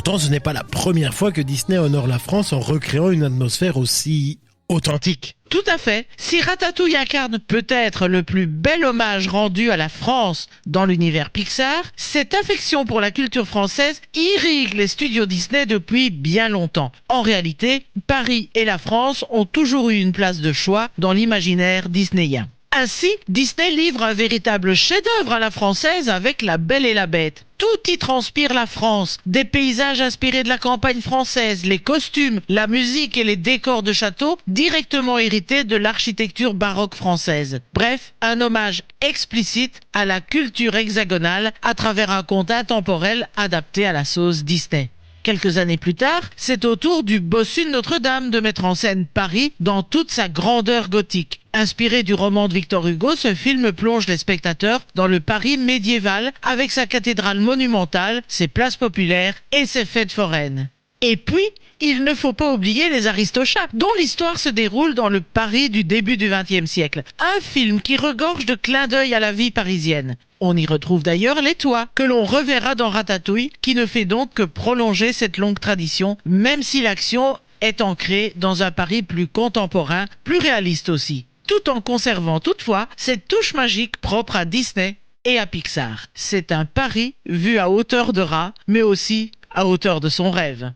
Pourtant, ce n'est pas la première fois que Disney honore la France en recréant une atmosphère aussi authentique. Tout à fait. Si Ratatouille incarne peut-être le plus bel hommage rendu à la France dans l'univers Pixar, cette affection pour la culture française irrigue les studios Disney depuis bien longtemps. En réalité, Paris et la France ont toujours eu une place de choix dans l'imaginaire disneyen. Ainsi, Disney livre un véritable chef-d'œuvre à la française avec La Belle et la Bête. Tout y transpire la France, des paysages inspirés de la campagne française, les costumes, la musique et les décors de château directement hérités de l'architecture baroque française. Bref, un hommage explicite à la culture hexagonale à travers un conte intemporel adapté à la sauce Disney. Quelques années plus tard, c'est au tour du bossu de Notre-Dame de mettre en scène Paris dans toute sa grandeur gothique. Inspiré du roman de Victor Hugo, ce film plonge les spectateurs dans le Paris médiéval avec sa cathédrale monumentale, ses places populaires et ses fêtes foraines. Et puis, il ne faut pas oublier les Aristochats, dont l'histoire se déroule dans le Paris du début du XXe siècle. Un film qui regorge de clins d'œil à la vie parisienne. On y retrouve d'ailleurs les toits, que l'on reverra dans Ratatouille, qui ne fait donc que prolonger cette longue tradition, même si l'action est ancrée dans un Paris plus contemporain, plus réaliste aussi, tout en conservant toutefois cette touche magique propre à Disney et à Pixar. C'est un Paris vu à hauteur de rat, mais aussi à hauteur de son rêve.